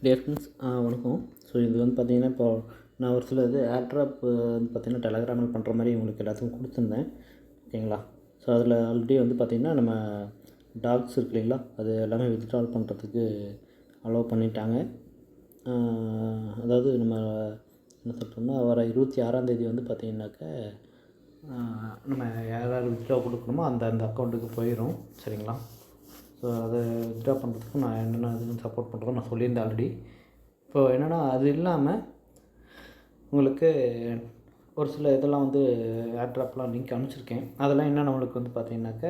Dear friends, வணக்கம். So இது வந்து பார்த்திங்கன்னா, இப்போது நான் ஒரு சில ஏர்ட்ராப் வந்து பார்த்திங்கன்னா டெலகிராமில் பண்ணுற மாதிரி உங்களுக்கு எல்லாத்துக்கும் கொடுத்துருந்தேன். ஓகேங்களா? ஸோ அதில் ஆல்ரெடி வந்து பார்த்திங்கன்னா நம்ம டாக்ஸ் இருக்கு இல்லைங்களா, அது எல்லாமே வித்ட்ரால் பண்ணுறதுக்கு அலோவ் பண்ணிட்டாங்க. அதாவது நம்ம என்ன சொல்கிறோம்னா, வர 26ஆம் தேதி வந்து பார்த்திங்கனாக்க நம்ம யார் யார் வித்ட்ரா கொடுக்கணுமோ அந்த அக்கௌண்ட்டுக்கு போயிடும். சரிங்களா? ஸோ அதை வித்ட்ரா பண்ணுறதுக்கு நான் என்னென்ன இதுன்னு சப்போர்ட் பண்ணுறோம் நான் சொல்லியிருந்தேன் ஆல்ரெடி. இப்போது என்னென்னா, அது இல்லாமல் உங்களுக்கு ஒரு சில இதெல்லாம் வந்து ஏர்ட்ராப்லாம் லிங்க் அனுப்பிச்சிருக்கேன். அதெல்லாம் என்ன நம்மளுக்கு வந்து பார்த்திங்கனாக்க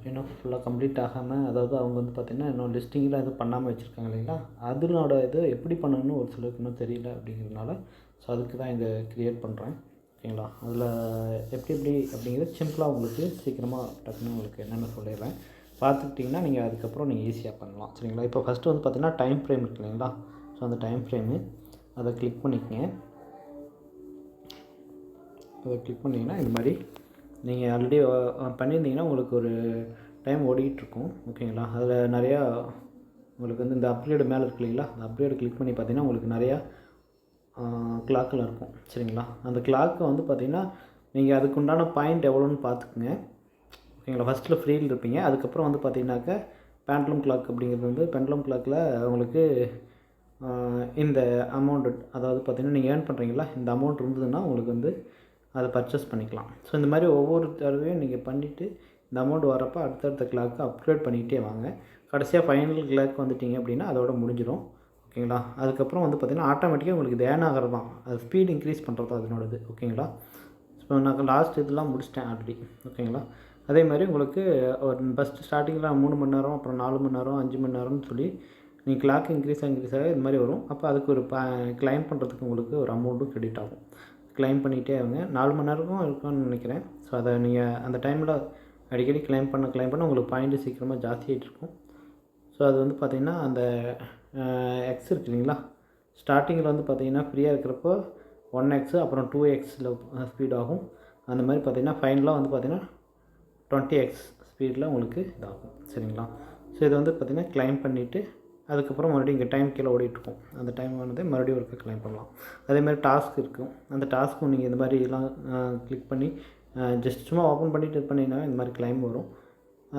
இன்னும் ஃபுல்லாக கம்ப்ளீட் ஆகாமல், அதாவது அவங்க வந்து பார்த்திங்கன்னா இன்னும் லிஸ்டிங்லாம் எதுவும் பண்ணாமல் வச்சுருக்காங்க இல்லைங்களா, அதனோட இது எப்படி பண்ணணும்னு ஒரு சிலருக்கு இன்னும் தெரியல அப்படிங்கிறதுனால ஸோ அதுக்கு தான் இதை க்ரியேட் பண்ணுறேன். ஓகேங்களா? அதில் எப்படி அப்படிங்கிறது சிம்பிளாக உங்களுக்கு சீக்கிரமாக டக்குன்னு உங்களுக்கு என்னென்ன சொல்லிடுறேன். பார்த்துக்கிட்டிங்கன்னா நீங்கள் அதுக்கப்புறம் நீங்கள் ஈஸியாக பண்ணலாம். சரிங்களா? இப்போ ஃபஸ்ட்டு வந்து பார்த்திங்கன்னா டைம் ஃப்ரேம் இருக்கு இல்லைங்களா, ஸோ அந்த டைம் ஃப்ரேமு அதை கிளிக் பண்ணிக்கங்க. அதை கிளிக் பண்ணிங்கன்னா இந்த மாதிரி நீங்கள் ஆல்ரெடி பண்ணியிருந்தீங்கன்னா உங்களுக்கு ஒரு டைம் ஓடிக்கிட்டுருக்கும். ஓகேங்களா? அதில் நிறையா உங்களுக்கு வந்து இந்த அப்கிரேடு மேலே இருக்கு இல்லைங்களா, அந்த அப்கிரேடு கிளிக் பண்ணி பார்த்தீங்கன்னா உங்களுக்கு நிறையா கிளாக்கில் இருக்கும். சரிங்களா? அந்த கிளாக்கை வந்து பார்த்திங்கன்னா நீங்கள் அதுக்குண்டான பாயிண்ட் எவ்வளோன்னு பார்த்துக்குங்க. ஓகேங்களா? ஃபஸ்ட்டில் ஃப்ரீயில் இருப்பீங்க. அதுக்கப்புறம் வந்து பார்த்திங்கனாக்கா பேண்ட்லும் கிளாக் அப்படிங்கிறது வந்து பெண்ட்லும் கிளாக்கில் உங்களுக்கு இந்த அமௌண்ட்டு, அதாவது பார்த்திங்கன்னா நீங்கள் ஏர்ன் பண்ணுறீங்களா, இந்த அமௌண்ட் இருந்ததுன்னா உங்களுக்கு வந்து அதை பர்ச்சேஸ் பண்ணிக்கலாம். ஸோ இந்த மாதிரி ஒவ்வொரு தடவையும் நீங்கள் பண்ணிவிட்டு இந்த அமௌண்ட் வரப்போ அடுத்தடுத்த கிளாக்கு அப்கிரேட் பண்ணிகிட்டே வாங்க. கடைசியாக ஃபைனல் கிளாக் வந்துட்டிங்க அப்படின்னா அதோட முடிஞ்சிடும். ஓகேங்களா? அதுக்கப்புறம் வந்து பார்த்திங்கன்னா ஆட்டோமேட்டிக்காக உங்களுக்கு இது ஏர்ன் ஆகிறது தான், அது ஸ்பீட் இன்க்ரீஸ் பண்ணுறது தான் அதனோடது. ஓகேங்களா? ஸோ நான் லாஸ்ட் இதெல்லாம் முடிச்சிட்டேன் ஆல்ரெடி. ஓகேங்களா? அதே மாதிரி உங்களுக்கு ஒரு ஃபஸ்ட்டு ஸ்டார்டிங்கில் 3 மணி நேரம், அப்புறம் 4 மணி நேரம், 5 மணி நேரம்னு சொல்லி நீங்கள் கிளாக் இன்க்ரீஸ் ஆக இது மாதிரி வரும். அப்போ அதுக்கு ஒரு கிளைம் பண்ணுறதுக்கு உங்களுக்கு ஒரு அமௌண்ட்டும் கிரெடிட் ஆகும். கிளைம் பண்ணிகிட்டே அவங்க 4 மணி நேரமும் இருக்கும்னு நினைக்கிறேன். ஸோ அதை நீங்கள் அந்த டைமில் அடிக்கடி கிளைம் பண்ண உங்களுக்கு பாயிண்ட்டு சீக்கிரமாக ஜாஸ்தியாகிட்டு இருக்கும். ஸோ அது வந்து பார்த்திங்கன்னா அந்த எக்ஸ் இருக்கு இல்லைங்களா, ஸ்டார்டிங்கில் வந்து பார்த்திங்கன்னா ஃப்ரீயாக இருக்கிறப்போ 1x அப்புறம் 2xல் ஸ்பீட் ஆகும். அந்த மாதிரி பார்த்திங்கன்னா ஃபைனலாக வந்து பார்த்திங்கன்னா 20x ஸ்பீடில் உங்களுக்கு இதாகும். சரிங்களா? ஸோ இதை வந்து பார்த்திங்கன்னா கிளைம் பண்ணிவிட்டு அதுக்கப்புறம் மறுபடியும் இங்கே டைம் கீழே ஓடிட்டுருக்கும். அந்த டைம் வந்து மறுபடியும் ஒருக்க கிளைம் பண்ணலாம். அதேமாதிரி டாஸ்க் இருக்கும். அந்த டாஸ்க்கும் நீங்கள் இந்த மாதிரிலாம் கிளிக் பண்ணி ஜஸ்ட் சும்மா ஓப்பன் பண்ணிவிட்டு இது பண்ணிங்கன்னா இந்த மாதிரி கிளைம் வரும்.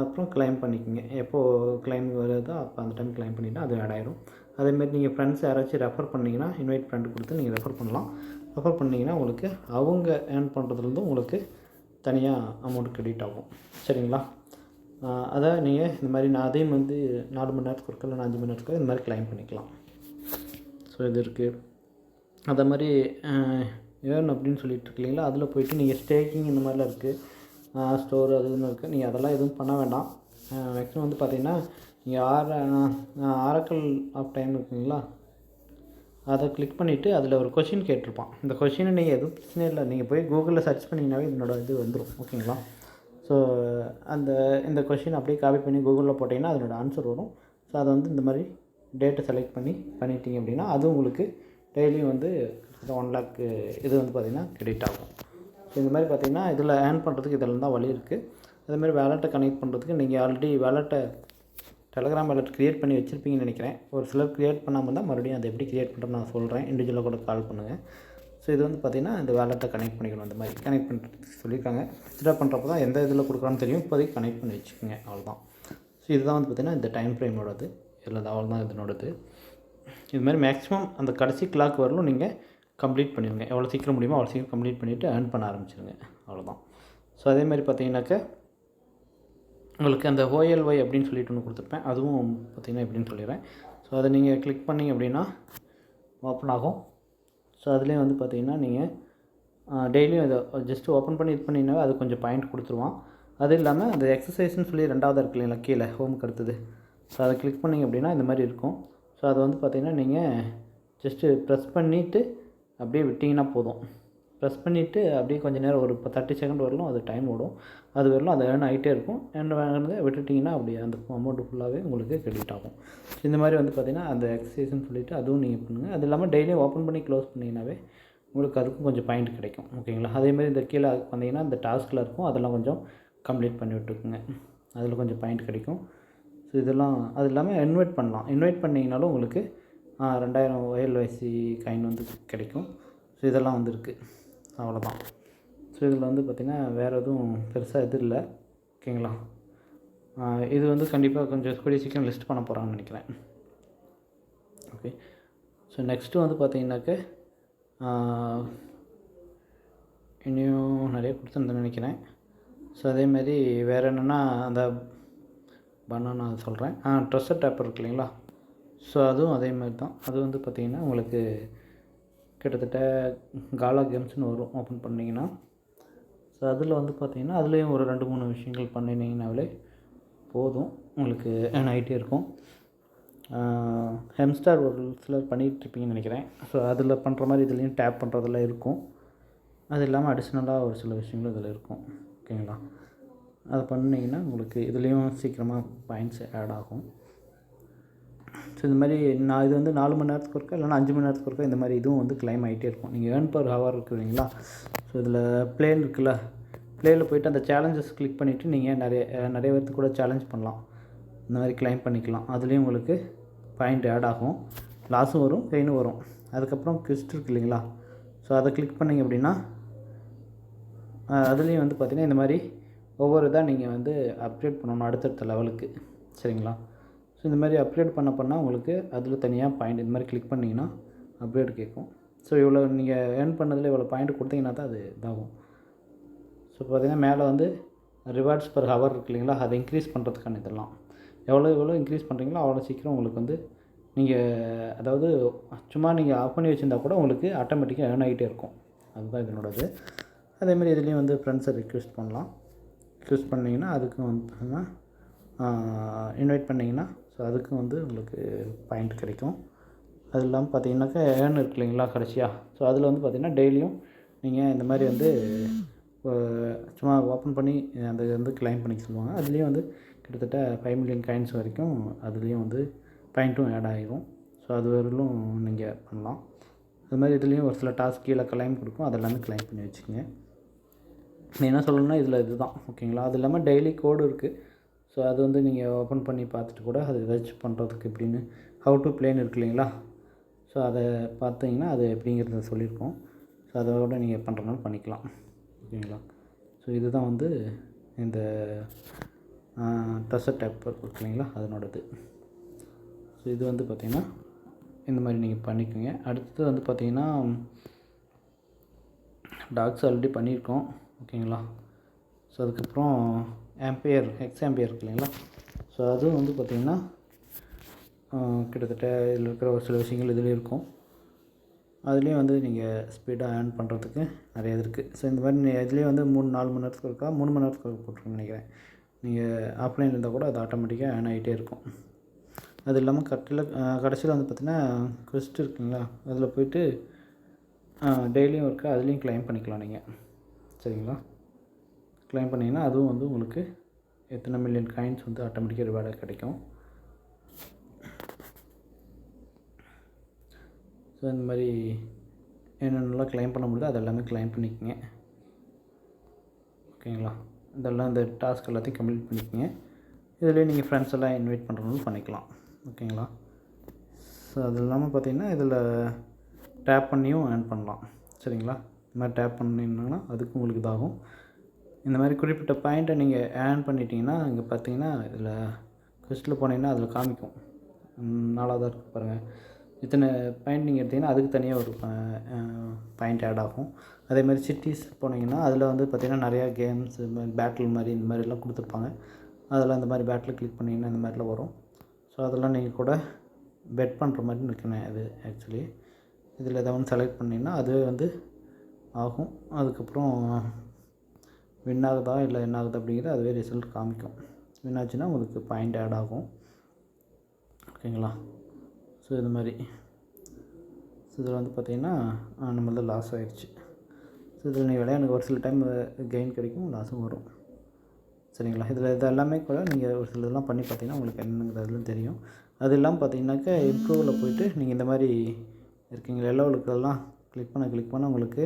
அப்புறம் கிளைம் பண்ணிக்கோங்க. எப்போது கிளைம் வருதோ அப்போ அந்த டைம் கிளைம் பண்ணிவிட்டு அது ஆட் ஆகிடும். அதேமாதிரி நீங்கள் ஃப்ரெண்ட்ஸ் யாராச்சும் ரெஃபர் பண்ணிங்கன்னா இன்வைட் ஃப்ரெண்டு கொடுத்து நீங்கள் ரெஃபர் பண்ணலாம். ரெஃபர் பண்ணிங்கன்னா உங்களுக்கு அவங்க ஏர்ன் பண்ணுறதுலேருந்து உங்களுக்கு தனியாக அமௌண்ட் கிரெடிட் ஆகும். சரிங்களா? அதை நீங்கள் இந்த மாதிரி நான் அதையும் வந்து 4 மணி நேரத்துக்கு ஒருக்க இல்லை 5 மணி நேரத்துக்கு இந்த மாதிரி கிளைம் பண்ணிக்கலாம். ஸோ இது இருக்குது. அதே மாதிரி ஏர்ன் அப்படின்னு சொல்லிட்டு இருக்கு இல்லைங்களா, அதில் போய்ட்டு நீங்கள் ஸ்டேக்கிங் இந்த மாதிரிலாம் இருக்குது, ஸ்டோர் அது இதுன்னு இருக்குது. நீங்கள் அதெல்லாம் எதுவும் பண்ண வேண்டாம். மேக்ஸிமம் வந்து பார்த்திங்கன்னா நீங்கள் ஆரக்கிள் ஆஃப் டைம் இருக்குங்களா, அதை கிளிக் பண்ணிவிட்டு அதில் ஒரு கொஷின் கேட்டிருப்பான். இந்த கொஷினை நீங்கள் எதுவும் பிரச்சனை இல்லை, நீங்கள் போய் கூகுளில் சர்ச் பண்ணிங்கனாவே இதனோட இது வந்துடும். ஓகேங்களா? ஸோ இந்த கொஷின் அப்படியே காப்பி பண்ணி கூகுளில் போட்டிங்கன்னா அதனோட ஆன்சர் வரும். ஸோ அதை வந்து இந்த மாதிரி டேட்டை செலக்ட் பண்ணிட்டீங்க அப்படின்னா அது உங்களுக்கு டெய்லியும் வந்து 1 lakh இது வந்து பார்த்திங்கன்னா கிரெடிட் ஆகும். ஸோ இந்த மாதிரி பார்த்திங்கன்னா இதில் ஏர்ன் பண்ணுறதுக்கு இதெல்லாம் தான் வழி இருக்குது. அதேமாதிரி வேலெட்டை கனெக்ட் பண்ணுறதுக்கு நீங்கள் ஆல்ரெடி வேலெட்டை டெலகிராம் வேலெட் க்ரியேட் பண்ணி வச்சுருப்பீங்கன்னு நினைக்கிறேன். ஒரு சிலர் க்ரியேட் பண்ணாமல் இருந்தால் மறுபடியும் அதை எப்படி க்ரியேட் பண்ணுறேன்னு நான் சொல்கிறேன். இண்டிவிஜுவலாக கூட கால் பண்ணுங்கள். ஸோ இது வந்து பார்த்திங்கன்னா இந்த வேலெட்டை கனெக்ட் பண்ணிக்கணும். இந்த மாதிரி கனெக்ட் பண்ணுறதுக்கு சொல்லியிருக்காங்க. வித்ட்ரா பண்ணுறப்போ தான் எந்த இதில் கொடுக்குறான்னு தெரியும். இப்போதைக்கு கனெக்ட் பண்ணி வச்சுக்கோங்க, அவ்வளோதான். ஸோ இதுதான் வந்து பார்த்திங்கன்னா இந்த டைம் ஃப்ரேமோடது. இல்லை அவ்வளோதான் இதனோடது. இது மாதிரி மேக்ஸிமம் அந்த கடைசி கிளாக் வரலும் நீங்கள் கம்ப்ளீட் பண்ணிடுங்க. எவ்வளோ சீக்கிரம் முடியுமோ அவ்வளோ சீக்கிரம் கம்ப்ளீட் பண்ணிவிட்டு ஏர்ன் பண்ண ஆரம்பிச்சிடுங்க, அவ்வளோதான். ஸோ அதேமாதிரி பார்த்திங்கனாக்கா உங்களுக்கு அந்த OLY அப்படின்னு சொல்லிட்டு ஒன்று கொடுத்துருப்பேன். அதுவும் பார்த்திங்கன்னா எப்படின்னு சொல்லிடுறேன். ஸோ அதை நீங்கள் கிளிக் பண்ணிங்க அப்படின்னா ஓப்பன் ஆகும். ஸோ அதுலேயும் வந்து பார்த்திங்கன்னா நீங்கள் டெய்லியும் இதை ஜஸ்ட்டு ஓப்பன் பண்ணி இது பண்ணிங்கனாவே அது கொஞ்சம் பாயிண்ட் கொடுத்துருவான். அது இல்லாமல் அந்த எக்ஸசைஸ்ன்னு சொல்லி 2வது இருக்கு இல்லைங்களா கீழே ஹோமுக்கு அடுத்தது, ஸோ அதை கிளிக் பண்ணிங்க அப்படின்னா இந்த மாதிரி இருக்கும். ஸோ அதை வந்து பார்த்திங்கன்னா நீங்கள் ஜஸ்ட்டு ப்ரெஸ் பண்ணிவிட்டு அப்படியே விட்டிங்கன்னா போதும். ப்ரெஸ் பண்ணிவிட்டு அப்படியே கொஞ்சம் நேரம் ஒரு 30 செகண்ட் வரலும் அது டைம் ஓடும். அது வரலும் அது ஏர்ன் ஆகிட்டே இருக்கும். ஏர்ன் ஆகிறத விட்டுட்டிங்கன்னா அப்படியே அந்த அமௌண்ட்டு ஃபுல்லாகவே உங்களுக்கு கிரெடிட் ஆகும். இந்த மாதிரி வந்து பார்த்திங்கன்னா அந்த எக்ஸசைஸ்ன்னு சொல்லிவிட்டு அதுவும் நீங்கள் பண்ணுங்கள். அது இல்லாமல் டெய்லியும் ஓப்பன் பண்ணி க்ளோஸ் பண்ணிங்கனாவே உங்களுக்கு அதுக்கும் கொஞ்சம் பாயிண்ட் கிடைக்கும். ஓகேங்களா? அதேமாதிரி இந்த கீழே வந்தீங்கன்னா இந்த டாஸ்கில் இருக்கும், அதெல்லாம் கொஞ்சம் கம்ப்ளீட் பண்ணி விட்டுருக்குங்க. அதில் கொஞ்சம் பாயிண்ட் கிடைக்கும். ஸோ இதெல்லாம் அது இல்லாமல் இன்வைட் பண்ணலாம். இன்வைட் பண்ணிங்கனாலும் உங்களுக்கு 2000 OLYC காயின் வந்து கிடைக்கும். ஸோ இதெல்லாம் வந்து இருக்குது. அவ்வளோதான். ஸோ இதில் வந்து பார்த்திங்கன்னா வேறு எதுவும் பெருசாக எதுவும் இல்லை. ஓகேங்களா? இது வந்து கண்டிப்பாக கொஞ்சம் கூடிய சீக்கிரம் லிஸ்ட் பண்ண போகிறாங்கன்னு நினைக்கிறேன். ஓகே. ஸோ நெக்ஸ்ட்டு வந்து பார்த்திங்கனாக்க இனியும் நிறைய கொடுத்துருந்தேன்னு நினைக்கிறேன். ஸோ அதேமாரி வேறு என்னென்னா அந்த பனானா சொல்கிறேன். ட்ரெஷர் டேப்பர் இருக்கு இல்லைங்களா? ஸோ அதுவும் அதேமாதிரி தான். அது வந்து பார்த்திங்கன்னா உங்களுக்கு கிட்டத்தட்ட காலா கேம்ஸ்னு வரும் ஓப்பன் பண்ணிங்கன்னா. ஸோ அதில் வந்து பார்த்திங்கன்னா அதுலேயும் ஒரு 2-3 விஷயங்கள் பண்ணினீங்கன்னாலே போதும், உங்களுக்கு ஆகிட்டே இருக்கும். ஹெம்ஸ்டார் ஒரு சிலர் பண்ணிகிட்ருப்பீங்கன்னு நினைக்கிறேன். ஸோ அதில் பண்ணுற மாதிரி இதுலேயும் டேப் பண்ணுறதெல்லாம் இருக்கும். அது இல்லாமல் அடிஷ்னலாக ஒரு சில விஷயங்களும் இதில் இருக்கும். ஓகேங்களா? அதை பண்ணிங்கன்னா உங்களுக்கு இதுலேயும் சீக்கிரமாக பாயிண்ட்ஸ் ஆட் ஆகும். ஸோ இந்த மாதிரி இது வந்து 4 மணி நேரத்துக்கு ஒருக்கா இல்லைனா 5 மணி நேரத்துக்கு ஒருக்கா இந்த மாதிரி இதுவும் வந்து கிளைம் ஆகிட்டே இருக்கும். நீங்கள் ஏர்ன் பர் ஹவர் இருக்குது இல்லைங்களா? ஸோ இதில் ப்ளேன் இருக்குல்ல, ப்ளேயில் போய்ட்டு அந்த சேலஞ்சஸ் கிளிக் பண்ணிவிட்டு நீங்கள் நிறைய பேர்த்துக்கு கூட சேலஞ்ச் பண்ணலாம். இந்த மாதிரி கிளைம் பண்ணிக்கலாம். அதுலேயும் உங்களுக்கு பாயிண்ட் ஆட் ஆகும். லாஸும் வரும், கெயினும் வரும். அதுக்கப்புறம் குவிஸ்ட் இருக்குது இல்லைங்களா? ஸோ அதை கிளிக் பண்ணிங்க அப்படின்னா அதுலேயும் வந்து பார்த்திங்கன்னா இந்த மாதிரி ஒவ்வொரு இதாக நீங்கள் வந்து அப்கிரேட் பண்ணணும் அடுத்தடுத்த லெவலுக்கு. சரிங்களா? ஸோ இந்த மாதிரி அப்கிரேட் பண்ணால் உங்களுக்கு அதில் தனியாக பாயிண்ட் இந்த மாதிரி கிளிக் பண்ணிங்கன்னா அப்கிரேட் கேட்கும். ஸோ இவ்வளோ நீங்கள் ஏர்ன் பண்ணதில் இவ்வளோ பாயிண்ட் கொடுத்தீங்கன்னா தான் அது இதாகும். ஸோ பார்த்திங்கன்னா மேலே வந்து ரிவார்ட்ஸ் பர் ஹவர் இருக்கு இல்லைங்களா? அதை இன்க்ரீஸ் பண்ணுறதுக்கான இதெல்லாம் எவ்வளோ இன்க்ரீஸ் பண்ணுறீங்களோ அவ்வளோ சீக்கிரம் உங்களுக்கு வந்து நீங்கள் அதாவது சும்மா நீங்கள் ஆஃப் பண்ணி வச்சுருந்தா கூட உங்களுக்கு ஆட்டோமேட்டிக்காக ஏர்ன் ஆகிட்டே இருக்கும். அதுதான் இதனோடது. அதேமாதிரி இதுலேயும் வந்து ஃப்ரெண்ட்ஸை ரிக்வெஸ்ட் பண்ணலாம். ரிக்வெஸ்ட் பண்ணிங்கன்னா அதுக்கும் வந்து இன்வைட் பண்ணிங்கன்னா ஸோ அதுக்கும் வந்து உங்களுக்கு பாயிண்ட் கிடைக்கும். அது இல்லாமல் பார்த்தீங்கன்னாக்கா ஏர்ன் இருக்கு இல்லைங்களா கடைசியாக? ஸோ அதில் வந்து பார்த்திங்கன்னா டெய்லியும் நீங்கள் இந்த மாதிரி வந்து சும்மா ஓப்பன் பண்ணி அந்த வந்து கிளைம் பண்ணிக்க சொல்லுவாங்க. அதுலேயும் வந்து கிட்டத்தட்ட 5 மில்லியன் காயின்ஸ் வரைக்கும் அதுலேயும் வந்து பாயிண்ட்டும் ஆட் ஆகிரும். ஸோ அது வரையிலும் நீங்கள் பண்ணலாம். அது மாதிரி இதுலேயும் ஒரு சில டாஸ்க் கீழே கிளைம் கொடுக்கும், அதெல்லாமே கிளைம் பண்ணி வச்சுக்கோங்க. என்ன சொல்லணும்னா இதில் இதுதான். ஓகேங்களா? அது இல்லாமல் டெய்லி கோடு இருக்குது. ஸோ அது வந்து நீங்கள் ஓப்பன் பண்ணி பார்த்துட்டு கூட அது ஏதாச்சும் பண்ணுறதுக்கு எப்படின்னு ஹவு டு ப்ளேன்னு இருக்கு இல்லைங்களா? ஸோ அதை பார்த்தீங்கன்னா அது எப்படிங்கிறத சொல்லியிருக்கோம். ஸோ அதோட நீங்கள் பண்ணுறதுனால பண்ணிக்கலாம். ஓகேங்களா? ஸோ இதுதான் வந்து இந்த ட்ரெஷர் டேப்பர் இருக்கு இல்லைங்களா அதனோடது. ஸோ இது வந்து பார்த்திங்கன்னா இந்த மாதிரி நீங்கள் பண்ணிக்கோங்க. அடுத்தது வந்து பார்த்திங்கன்னா டாக்ஸ் ஆல்ரெடி பண்ணியிருக்கோம். ஓகேங்களா? ஸோ அதுக்கப்புறம் எக்ஸாம்பியர் இருக்கு இல்லைங்களா? ஸோ அதுவும் வந்து பார்த்திங்கன்னா கிட்டத்தட்ட இதில் இருக்கிற ஒரு சில விஷயங்கள் இதுலேயும் இருக்கும். அதுலேயும் வந்து நீங்கள் ஸ்பீடாக ஏர்ன் பண்ணுறதுக்கு நிறைய இது இருக்குது. ஸோ இந்த மாதிரி இதுலேயும் வந்து 3-4 மணி நேரத்துக்கு இருக்கா 3 மணி நேரத்துக்கு போட்டிருக்கேன்னு நினைக்கிறேன். நீங்கள் ஆஃப்லைனில் இருந்தால் கூட அது ஆட்டோமேட்டிக்காக ஏர்ன் ஆகிட்டே இருக்கும். அது இல்லாமல் கடைசியில் வந்து பார்த்திங்கன்னா குவிஸ்ட் இருக்குங்களா? அதில் போய்ட்டு டெய்லியும் ஒர்க்கு அதுலேயும் கிளைம் பண்ணிக்கலாம் நீங்கள். சரிங்களா? கிளைம் பண்ணிங்கன்னா அதுவும் வந்து உங்களுக்கு எத்தனை மில்லியன் காயின்ஸ் வந்து ஆட்டோமேட்டிக்காக ரிவார்டாக கிடைக்கும். ஸோ இந்த மாதிரி என்னென்னலாம் கிளைம் பண்ண முடியுதோ அதெல்லாமே கிளைம் பண்ணிக்கோங்க. ஓகேங்களா? இதெல்லாம் இந்த டாஸ்க் எல்லாத்தையும் கம்ப்ளீட் பண்ணிக்கோங்க. இதிலே நீங்கள் ஃப்ரெண்ட்ஸ் எல்லாம் இன்வைட் பண்ணுறதுனாலும் பண்ணிக்கலாம். ஓகேங்களா? ஸோ அது இல்லாமல் பார்த்திங்கன்னா இதில் டேப் பண்ணியும் ஏர்ன் பண்ணலாம். சரிங்களா? இந்த மாதிரி டேப் பண்ணிங்கன்னா அதுக்கும் உங்களுக்கு இதாகும். இந்த மாதிரி குறிப்பிட்ட பாயிண்ட்டை நீங்கள் ஏர்ன் பண்ணிட்டீங்கன்னா இங்கே பார்த்தீங்கன்னா இதில் குவிஸ்ட்டில் போனீங்கன்னா அதில் காமிக்கும். 4ஆவதாக இருக்குது பாருங்கள். இத்தனை பாயிண்ட் நீங்கள் எடுத்திங்கன்னா அதுக்கு தனியாக ஒரு பாயிண்ட் ஆட் ஆகும். அதேமாதிரி சிட்டிஸ் போனீங்கன்னா அதில் வந்து பார்த்திங்கன்னா நிறையா கேம்ஸ் பேட்டில் மாதிரி இந்த மாதிரிலாம் கொடுத்துருப்பாங்க. அதில் அந்த மாதிரி பேட்டில் கிளிக் பண்ணிங்கன்னா இந்த மாதிரிலாம் வரும். ஸோ அதெல்லாம் நீங்கள் கூட பெட் பண்ணுற மாதிரி இருக்குண்ணே அது ஆக்சுவலி. இதில் எதாவது ஒன்று செலக்ட் பண்ணிங்கன்னா அதுவே வந்து ஆகும். அதுக்கப்புறம் வின் ஆகுதா இல்லை என்ன ஆகுது அப்படிங்கிறது அதுவே ரிசல்ட் காமிக்கும். வின் ஆச்சுன்னா உங்களுக்கு பாயிண்ட் ஆட் ஆகும். ஓகேங்களா? ஸோ இது மாதிரி இதில் வந்து பார்த்திங்கன்னா நம்மளது லாஸ் ஆகிடுச்சு. ஸோ இதில் நீங்கள் எனக்கு ஒரு சில டைம் கெயின் கிடைக்கும், லாஸும் வரும். சரிங்களா? இதில் இது எல்லாமே கூட நீங்கள் ஒரு சில இதெல்லாம் பண்ணி பார்த்தீங்கன்னா உங்களுக்கு என்னங்கிறதுலாம் தெரியும். அது இல்லாமல் பார்த்தீங்கன்னாக்கா இம்ப்ரூவில் போய்ட்டு நீங்கள் இந்த மாதிரி இருக்கீங்க எல்லோவுக்கெல்லாம் கிளிக் பண்ண உங்களுக்கு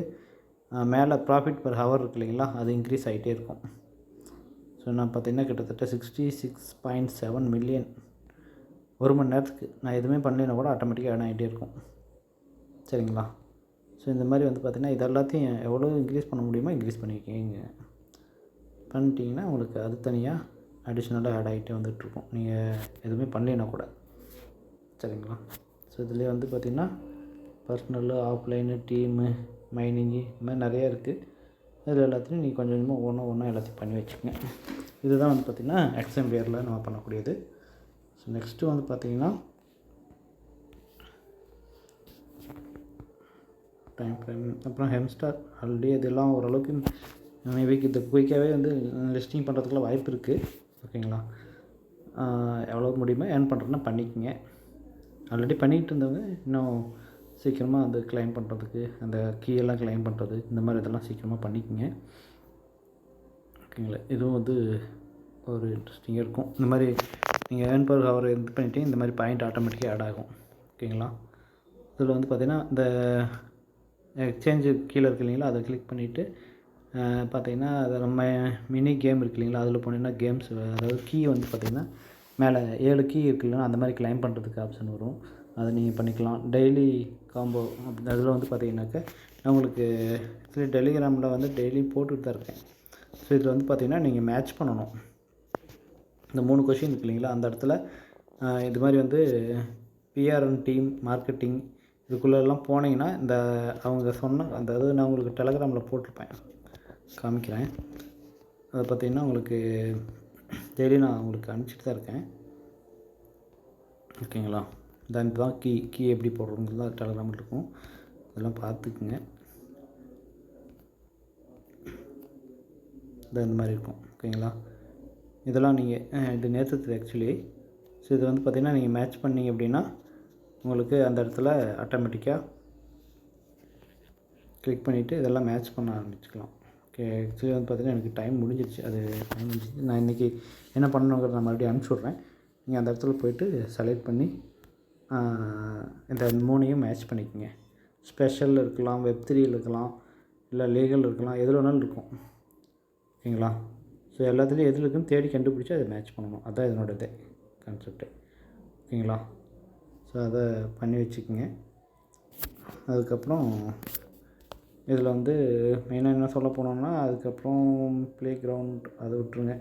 மேலே ப்ராஃபிட் பர் ஹவர் இருக்கு இல்லைங்களா? அது இன்க்ரீஸ் ஆகிட்டே இருக்கும். ஸோ ஸோ நான் பார்த்தீங்கன்னா கிட்டத்தட்ட 66.7 மில்லியன் 1 மணி நேரத்துக்கு நான் எதுவுமே பண்ணலைன்னா கூட ஆட்டோமேட்டிக்காக ஆட் ஆகிட்டே இருக்கும். சரிங்களா? ஸோ இந்த மாதிரி வந்து பார்த்திங்கன்னா இது எல்லாத்தையும் எவ்வளோ இன்க்ரீஸ் பண்ண முடியுமோ இன்க்ரீஸ் பண்ணிக்கிங்க. பண்ணிட்டீங்கன்னா உங்களுக்கு அது தனியாக அடிஷ்னலாக ஆட் ஆகிட்டே வந்துட்டுருக்கும், நீங்கள் எதுவுமே பண்ணலைன்னா கூட. சரிங்களா? ஸோ இதுலேயே வந்து பார்த்திங்கன்னா பர்சனலு, ஆஃப்லைனு, டீமு, மைனிங்கு இந்த மாதிரி நிறையா இருக்குது. இதில் எல்லாத்தையும் நீங்கள் கொஞ்சம் கொஞ்சமாக ஒன்றா எல்லாத்தையும் பண்ணி வச்சுக்கோங்க. இதுதான் வந்து பார்த்திங்கன்னா எக்ஸாம்பியரில் நம்ம பண்ணக்கூடியது. ஸோ நெக்ஸ்ட்டு வந்து பார்த்திங்கன்னா டைம் ஃப்ரேம், அப்புறம் ஹெம்ஸ்டார். ஆல்ரெடி இதெல்லாம் ஓரளவுக்கு மேபி இது குயிக்காகவே வந்து லிஸ்டிங் பண்ணுறதுக்குலாம் வாய்ப்பு இருக்குது. ஓகேங்களா? எவ்வளோக்கு முடியுமோ ஏர்ன் பண்ணுறதுனா பண்ணிக்கோங்க. ஆல்ரெடி பண்ணிக்கிட்டு இருந்தவங்க இன்னும் சீக்கிரமாக அந்த கிளைம் பண்ணுறதுக்கு, அந்த கீயெல்லாம் கிளைம் பண்ணுறது, இந்த மாதிரி இதெல்லாம் சீக்கிரமாக பண்ணிக்கோங்க. ஓகேங்களா? இதுவும் வந்து ஒரு இன்ட்ரெஸ்டிங்காக இருக்கும். இந்த மாதிரி நீங்கள் ஏர்ன் பர் ஹவர் இது பண்ணிவிட்டு இந்த மாதிரி பாயிண்ட் ஆட்டோமேட்டிக்காக ஆட் ஆகும். ஓகேங்களா? இதில் வந்து பார்த்திங்கன்னா இந்த எக்ஸ்சேஞ்சு கீழே இருக்கு இல்லைங்களா, அதை கிளிக் பண்ணிவிட்டு பார்த்திங்கன்னா அதை நம்ம மினி கேம் இருக்கு இல்லைங்களா, அதில் போனீங்கன்னா கேம்ஸ், அதாவது கீ வந்து பார்த்திங்கன்னா மேலே 7 கீ இருக்கு இல்லைன்னா அந்த மாதிரி கிளைம் பண்ணுறதுக்கு ஆப்ஷன் வரும். அதை நீங்கள் பண்ணிக்கலாம். டெய்லி காம்போ அதில் வந்து பார்த்திங்கனாக்கா உங்களுக்கு ஆக்சுவலி டெலிகிராமில் வந்து டெய்லி போட்டுகிட்டு தான் இருக்கேன். ஸோ இதில் வந்து பார்த்திங்கன்னா நீங்கள் மேட்ச் பண்ணணும். இந்த 3 கொஷின் இருக்கு இல்லைங்களா, அந்த இடத்துல இது மாதிரி வந்து பிஆர்என் டீம் மார்க்கெட்டிங் இதுக்குள்ளெல்லாம் போனீங்கன்னா இந்த அவங்க சொன்ன அந்த இது நான் உங்களுக்கு டெலகிராமில் போட்டிருப்பேன், காமிக்கிறேன். அதை பார்த்திங்கன்னா உங்களுக்கு டெய்லி நான் உங்களுக்கு அனுப்பிச்சிட்டு தான் இருக்கேன். ஓகேங்களா? தான் கீ எப்படி போடுறதுங்கிறது தான் டெலகிராமில் இருக்கும், இதெல்லாம் பார்த்துக்குங்க. இந்த மாதிரி இருக்கும். ஓகேங்களா? இதெல்லாம் நீங்கள் இது நேற்று ஆக்சுவலி. ஸோ இது வந்து பார்த்திங்கன்னா நீங்கள் மேட்ச் பண்ணிங்க அப்படின்னா உங்களுக்கு அந்த இடத்துல ஆட்டோமேட்டிக்காக கிளிக் பண்ணிவிட்டு இதெல்லாம் மேட்ச் பண்ண ஆரம்பிச்சுக்கலாம். ஓகே, ஆக்சுவலி வந்து பார்த்திங்கன்னா எனக்கு டைம் முடிஞ்சிடுச்சு. நான் இன்றைக்கி என்ன பண்ணணுங்கிறத நான் மறுபடியும் அனுப்பிச்சி விட்றேன். நீங்கள் அந்த இடத்துல போய்ட்டு செலக்ட் பண்ணி இந்த 3ஐயும் மேட்ச் பண்ணிக்கோங்க. ஸ்பெஷல் இருக்கலாம், வெப்3 இருக்கலாம், இல்லை லீகல் இருக்கலாம், எதில் வேணாலும் இருக்கும். ஓகேங்களா? ஸோ எல்லாத்துலேயும் எதில் இருக்குன்னு தேடி கண்டுபிடிச்சி அதை மேட்ச் பண்ணணும். அதுதான் இதனோட கான்செப்ட்டு. ஓகேங்களா? ஸோ அதை பண்ணி வச்சுக்கோங்க. அதுக்கப்புறம் இதில் வந்து மெயினாக என்ன சொல்ல போனோம்னா, அதுக்கப்புறம் ப்ளே கிரவுண்ட் அதை விட்டுருங்க.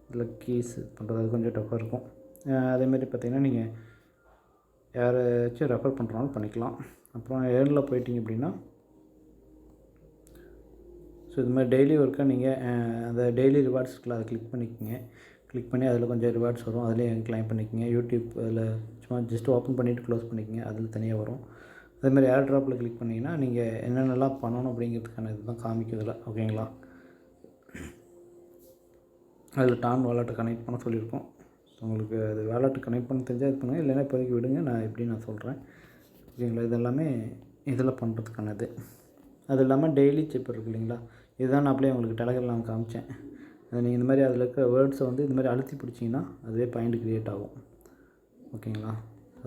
இதில் கீஸ் பண்ணுறது அது கொஞ்சம் டஃப்பாக இருக்கும். அதேமாதிரி பார்த்திங்கன்னா நீங்கள் யாராச்சும் ரெஃபர் பண்ணுறனாலும் பண்ணிக்கலாம். அப்புறம் ஏர்னில் போயிட்டீங்க அப்படின்னா ஸோ இது மாதிரி டெய்லி ஒர்க்காக நீங்கள் அந்த டெய்லி ரிவார்ட்ஸ்க்குள்ள அதை கிளிக் பண்ணிக்கோங்க. கிளிக் பண்ணி அதில் கொஞ்சம் ரிவார்ட்ஸ் வரும், அதிலே கிளைம் பண்ணிக்கோங்க. யூடியூப் அதில் சும்மா ஜஸ்ட்டு ஓப்பன் பண்ணிவிட்டு க்ளோஸ் பண்ணிக்கோங்க, அதில் தனியாக வரும். அதேமாதிரி ஏர் ட்ராப்பில் கிளிக் பண்ணிங்கன்னா நீங்கள் என்னென்னலாம் பண்ணணும் அப்படிங்கிறதுக்கான இதுதான் காமிக்கிறதில்ல. ஓகேங்களா? அதில் டான் வாலெட்டை கனெக்ட் பண்ண சொல்லியிருக்கோம். ஸோ உங்களுக்கு அது வாலெட்டு கனெக்ட் பண்ண தெரிஞ்சால் இது பண்ணுங்கள், இல்லைன்னா இப்போதைக்கு விடுங்க, நான் எப்படி நான் சொல்கிறேன். ஓகேங்களா? இது எல்லாமே இதில் பண்ணுறதுக்கானது. அது இல்லாமல் டெய்லி செப் இருக்குது இல்லைங்களா, இதுதான் நான் அப்படியே உங்களுக்கு டெலகிராமில் காமிச்சேன். அது நீங்கள் இந்த மாதிரி அதில் இருக்கிற வேர்ட்ஸை வந்து இந்த மாதிரி அழுத்தி பிடிச்சிங்கன்னா அதுவே பாயிண்ட் க்ரியேட் ஆகும். ஓகேங்களா?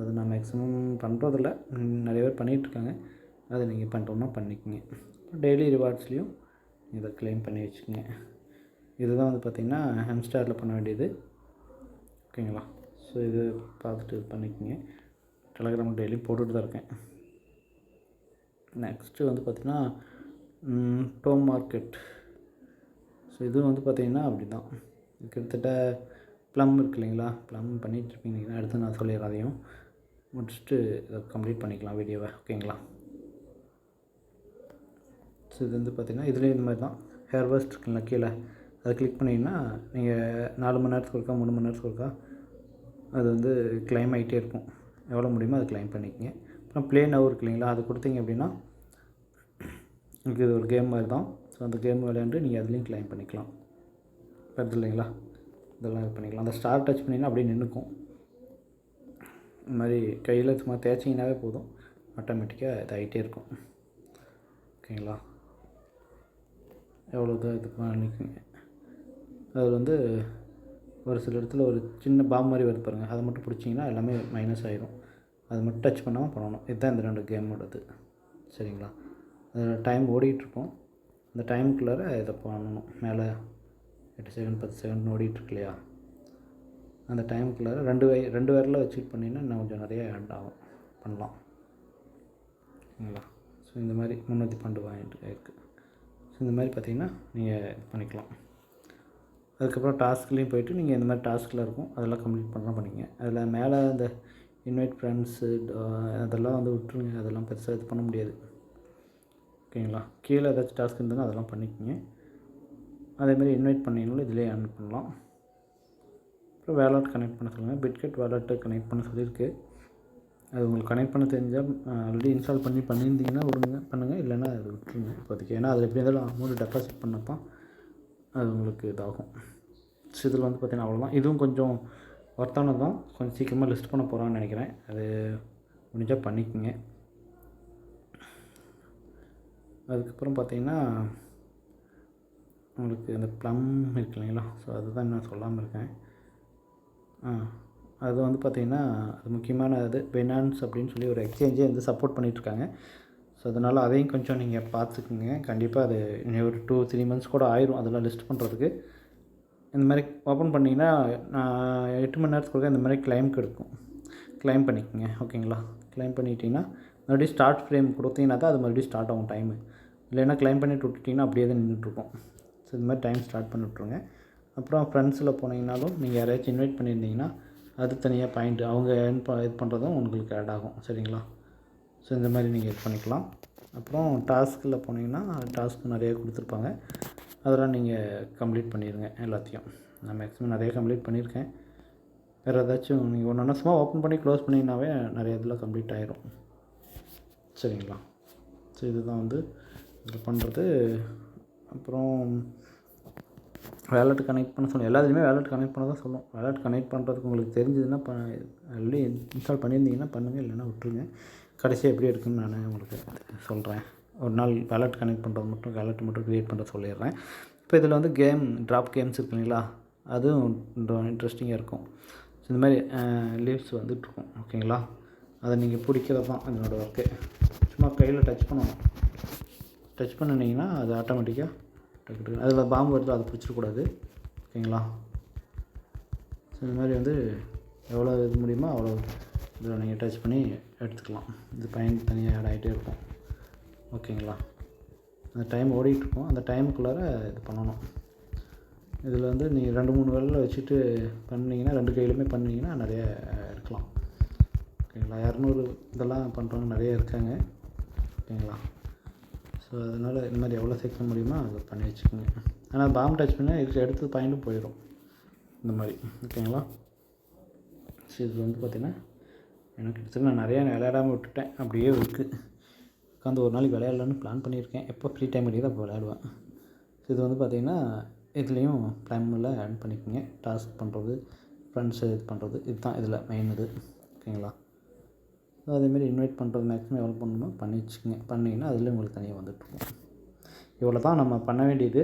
அது நான் மேக்ஸிமம் பண்ணுறதில்ல, நிறைய பேர் பண்ணிகிட்ருக்காங்க. அதை நீங்கள் பண்ணுறோன்னா பண்ணிக்கோங்க. டெய்லி ரிவார்ட்ஸ்லேயும் இதை க்ளைம் பண்ணி வச்சுக்கோங்க. இதுதான் வந்து பார்த்திங்கன்னா ஹெம்ஸ்டாரில் பண்ண வேண்டியது. ஓகேங்களா? ஸோ இது பார்த்துட்டு இது பண்ணிக்கோங்க. டெலகிராமில் டெய்லி போட்டுகிட்டு தான் இருக்கேன். நெக்ஸ்ட்டு வந்து பார்த்திங்கன்னா டோம் மார்க்கெட். ஸோ இதுவும் வந்து பார்த்திங்கன்னா அப்படி தான் கிட்டத்தட்ட ப்ளம் இருக்கு இல்லைங்களா, ப்ளம் பண்ணிகிட்ருப்பீங்க. அடுத்து நான் சொல்லிடுறேன், அதையும் முடிச்சுட்டு இதை கம்ப்ளீட் பண்ணிக்கலாம் வீடியோவை. ஓகேங்களா? ஸோ இது வந்து பார்த்திங்கன்னா இதுலேயும் இந்த மாதிரி தான் ஹேர்வெஸ்ட் இருக்குங்களா கீழே, அதை கிளிக் பண்ணிங்கன்னா நீங்கள் 4 மணி நேரத்துக்கு ஒருக்கா 3 மணி நேரத்துக்கு ஒருக்கா அது வந்து கிளைம் ஆகிட்டே இருக்கும். எவ்வளோ முடியுமோ அதை கிளைம் பண்ணிக்கங்க. அப்புறம் ப்ளே நவ் இருக்கு இல்லைங்களா, அது கொடுத்தீங்க அப்படின்னா உங்களுக்கு இது ஒரு கேம் மாதிரி தான். ஸோ அந்த கேம் விளையாண்டு நீங்கள் அதுலேயும் கிளைம் பண்ணிக்கலாம். வருது இல்லைங்களா, இதெல்லாம் இது பண்ணிக்கலாம். அந்த ஸ்டார் டச் பண்ணிங்கன்னா அப்படியே நின்றுக்கும். இந்த மாதிரி கையில் சும்மா தேய்ச்சிங்கனாவே போதும், ஆட்டோமேட்டிக்காக இதாகிட்டே இருக்கும். ஓகேங்களா? எவ்வளோ தான் இது பண்ணிக்கோங்க. அதில் வந்து ஒரு சில இடத்துல ஒரு சின்ன பாம் மாதிரி வருது பாருங்கள், அதை மட்டும் பிடிச்சிங்கன்னா எல்லாமே மைனஸ் ஆகிடும். அதை மட்டும் டச் பண்ணாமல் பண்ணணும். இதுதான் இந்த 2 கேமோடது. சரிங்களா? அதில் டைம் ஓடிட்டுருக்கோம், அந்த டைமுக்குள்ளார இதை பண்ணணும். மேலே 8 செகண்ட் 10 செகண்ட் ஓடிட்டுருக்கு இல்லையா, அந்த டைமுக்குள்ளார ரெண்டு விரல வச்சுட்டு பண்ணிங்கன்னா இன்னும் கொஞ்சம் நிறைய ஆட் ஆகும், பண்ணலாம். ஓகேங்களா. ஸோ இந்த மாதிரி 312 பாயிண்ட் இருக்குது. ஸோ இந்த மாதிரி பார்த்திங்கன்னா நீங்கள் இது பண்ணிக்கலாம். அதுக்கப்புறம் டாஸ்க்லேயும் போய்ட்டு நீங்கள் இந்த மாதிரி டாஸ்கில் இருக்கும் அதெல்லாம் கம்ப்ளீட் பண்ணிங்க. அதில் மேலே இந்த இன்வைட் ஃப்ரெண்ட்ஸு அதெல்லாம் வந்து விட்டுருங்க, அதெல்லாம் பெருசாக இது பண்ண முடியாது. ஓகேங்களா. கீழே ஏதாச்சும் டாஸ்க் இருந்ததுன்னா அதெல்லாம் பண்ணிக்கோங்க. அதேமாதிரி இன்வைட் பண்ணிங்கனாலும் இதிலே ஆன் பண்ணலாம். அப்புறம் வேலட் கனெக்ட் பண்ண சொல்லுங்கள். பிட்கெட் வேலெட்டை கனெக்ட் பண்ண சொல்லியிருக்கு. அது உங்களுக்கு கனெக்ட் பண்ண தெரிஞ்சால் ஆல்ரெடி இன்ஸ்டால் பண்ணியிருந்தீங்கன்னா பண்ணுங்கள், இல்லைன்னா அது விட்டுருங்க இப்போதைக்கு. ஏன்னா அதில் எப்படி இருந்தாலும் அமௌண்ட் டெபாசிட் பண்ணப்போ அது உங்களுக்கு இதாகும். ஸோ இதில் வந்து பார்த்திங்கன்னா அவ்வளோதான். இதுவும் கொஞ்சம் ஒர்த்தானது தான், கொஞ்சம் சீக்கிரமாக லிஸ்ட் பண்ண போகிறான்னு நினைக்கிறேன். அது முடிஞ்சால் பண்ணிக்கோங்க. அதுக்கப்புறம் பார்த்திங்கன்னா உங்களுக்கு இந்த ப்ளம் இருக்கு இல்லைங்களா, ஸோ அதுதான் நான் சொல்லாமல் இருக்கேன். அது வந்து பார்த்திங்கன்னா அது முக்கியமான இது பைனான்ஸ் அப்படின்னு சொல்லி ஒரு எக்ஸ்சேஞ்சே வந்து சப்போர்ட் பண்ணிகிட்ருக்காங்க. ஸோ அதனால் அதையும் கொஞ்சம் நீங்கள் பார்த்துக்குங்க. கண்டிப்பாக அது இன்னும் ஒரு 2-3 மந்த்ஸ் கூட ஆயிரும் அதெல்லாம் லிஸ்ட் பண்ணுறதுக்கு. இந்த மாதிரி ஓப்பன் பண்ணிங்கன்னா 8 மணி நேரத்துக்கு இந்த மாதிரி கிளைம் பண்ணிக்கோங்க. ஓகேங்களா. கிளைம் பண்ணிட்டீங்கன்னா மறுபடியும் ஸ்டார்ட் ஃப்ரேம் கொடுத்தீங்கன்னா தான் அது மறுபடியும் ஸ்டார்ட் ஆகும் டைமு. இல்லைன்னா கிளைம் பண்ணிட்டு விட்டுட்டிங்கன்னா அப்படியே தான் நின்றுட்டுருக்கும். ஸோ இந்த மாதிரி டைம் ஸ்டார்ட் பண்ணி விட்ருங்க. அப்புறம் ஃப்ரெண்ட்ஸில் போனீங்கன்னாலும் நீங்கள் யாரையாச்சும் இன்வைட் பண்ணியிருந்தீங்கன்னா அது தனியாக பாயிண்ட் அவங்க இது பண்ணுறதும் உங்களுக்கு ஆட் ஆகும். சரிங்களா. ஸோ இந்த மாதிரி நீங்கள் இது பண்ணிக்கலாம். அப்புறம் டாஸ்கில் போனீங்கன்னா டாஸ்க் நிறைய கொடுத்துருப்பாங்க, அதெல்லாம் நீங்கள் கம்ப்ளீட் பண்ணிடுங்க எல்லாத்தையும். நான் மேக்ஸிமம் நிறைய கம்ப்ளீட் பண்ணியிருக்கேன். வேறு ஏதாச்சும் நீங்கள் ஒன்று சும்மா ஓப்பன் பண்ணி க்ளோஸ் பண்ணிங்கனாவே நிறைய இதில் கம்ப்ளீட் ஆகிரும். சரிங்களா. ஸோ இதுதான் வந்து இதில் பண்ணுறது. அப்புறம் வேலெட் கனெக்ட் பண்ண சொல்லும். எல்லாத்துலேயுமே வேலெட் கனெக்ட் பண்ண தான் சொல்லும். வேலெட் கனெக்ட் பண்ணுறதுக்கு உங்களுக்கு தெரிஞ்சதுன்னா ஆல்ரெடி இன்ஸ்டால் பண்ணியிருந்தீங்கன்னா பண்ணுங்கள், இல்லைன்னா விட்டுருங்க. கடைசியாக எப்படி இருக்குன்னு நான் உங்களுக்கு சொல்கிறேன். ஒரு நாள் வேலெட் கனெக்ட் பண்ணுறது மட்டும் வேலெட் மட்டும் க்ரியேட் பண்ணுற சொல்லிடுறேன். இப்போ இதில் வந்து ட்ராப் கேம்ஸ் இருக்கு இல்லைங்களா, அதுவும் இன்ட்ரெஸ்டிங்காக இருக்கும். ஸோ இந்த மாதிரி லீவ்ஸ் வந்துட்டுருக்கும். ஓகேங்களா. அதை நீங்கள் பிடிக்கிறது தான் என்னோடய ஒர்க்கு. சும்மா கையில் டச் பண்ணணும். டச் பண்ணினீங்கன்னா அது ஆட்டோமேட்டிக்காக அதில் பாம்பு வருது, அதை பிடிச்சிடக்கூடாது. ஓகேங்களா. ஸோ இந்த மாதிரி வந்து எவ்வளோ இது முடியுமோ அவ்வளோ இதில் நீங்கள் டச் பண்ணி எடுத்துக்கலாம். இது பயன் தனியாக ஆட் ஆகிட்டே இருக்கும். ஓகேங்களா. அந்த டைம் ஓடிட்டுருக்கும், அந்த டைமுக்குள்ளார இது பண்ணணும். இதில் வந்து நீங்கள் 2-3 விரலில் வச்சுட்டு பண்ணிங்கன்னா 2 கையிலுமே பண்ணிங்கன்னா நிறைய எடுக்கலாம். ஓகேங்களா. 200 இதெல்லாம் பண்ணுறவங்க நிறைய இருக்காங்க. ஓகேங்களா. ஸோ அதனால் இந்த மாதிரி எவ்வளோ சேர்க்க முடியுமோ அதை பண்ணி வச்சுக்கோங்க. ஆனால் பாம்பு டச் பண்ணால் இதுக்கு எடுத்து பாயிண்ட்டும் போயிடும் இந்த மாதிரி. ஓகேங்களா. ஸோ இது வந்து பார்த்திங்கன்னா எனக்கு கிட்டத்தட்ட நான் நிறையா விளையாடாமல் விட்டுட்டேன், அப்படியே இருக்குது. உட்காந்து ஒரு நாளைக்கு விளையாடலான்னு பிளான் பண்ணியிருக்கேன். எப்போ ஃப்ரீ டைம் கிடைக்குதோ அப்போ விளையாடுவேன். ஸோ இது வந்து பார்த்திங்கன்னா இதுலேயும் ப்ளம்மில் ஆட் பண்ணிக்கோங்க. டாஸ்க் பண்ணுறது, ஃப்ரெண்ட்ஸு இது பண்ணுறது, இதுதான் இதில் மெயின் இது. ஓகேங்களா. ஸோ அதேமாரி இன்வைட் பண்ணுறது மேக்ஸிமம் எவ்வளோ பண்ணணுமோ பண்ணி வச்சுக்கோங்க. பண்ணிங்கன்னா அதில் உங்களுக்கு தனியாக வந்துட்டுருக்கும். இவ்வளோ தான் நம்ம பண்ண வேண்டியது.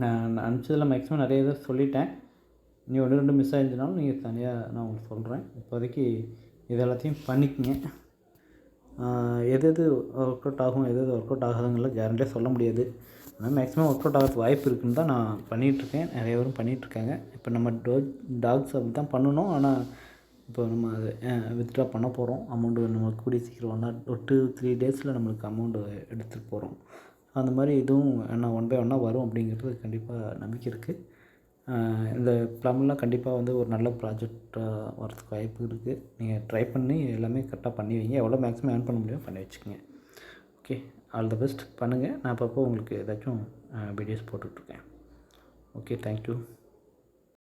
நான் அனுப்பிச்சதில் மேக்ஸிமம் நிறைய இதை சொல்லிட்டேன். நீ 1-2 மிஸ் ஆகிருந்துனாலும் நீங்கள் தனியாக நான் உங்களுக்கு சொல்கிறேன். இப்போதைக்கு இது எல்லாத்தையும் பண்ணிக்கங்க. எது ஒர்க் அவுட் ஆகும், எது ஒர்க் அவுட் ஆகாதுங்கலாம் கேரண்டியாக சொல்ல முடியாது. ஆனால் மேக்ஸிமம் ஒர்க் அவுட் ஆகிறதுக்கு வாய்ப்பு இருக்குதுன்னு தான் நான் பண்ணிகிட்ருக்கேன். நிறைய பேரும் பண்ணிகிட்ருக்காங்க. இப்போ நம்ம டாக்ஸ் அப்படி தான் பண்ணணும். ஆனால் இப்போ நம்ம அதை வித்ட்ரா பண்ண போகிறோம். அமௌண்ட்டு நம்மளுக்கு கூடிய சீக்கிரம் 2-3 டேஸில் நம்மளுக்கு அமௌண்ட்டு எடுத்துகிட்டு போகிறோம். அந்த மாதிரி இதுவும் என்ன 1 பை 1 வரும் அப்படிங்கிறது கண்டிப்பாக நம்பிக்கை இருக்குது. இந்த ப்ளம்லாம் கண்டிப்பாக வந்து ஒரு நல்ல ப்ராஜெக்டாக வரதுக்கு வாய்ப்பு இருக்குது. நீங்கள் ட்ரை பண்ணி எல்லாமே கரெக்டாக பண்ணி வைங்க. எவ்வளோ மேக்ஸிமம் ஏர்ன் பண்ண முடியுமோ பண்ணி வச்சுக்கோங்க. Okay, all the best. பண்ணுங்கள். நான் அப்பப்போ உங்களுக்கு ஏதாச்சும் வீடியோஸ் போட்டுட்ருக்கேன். Okay, thank you.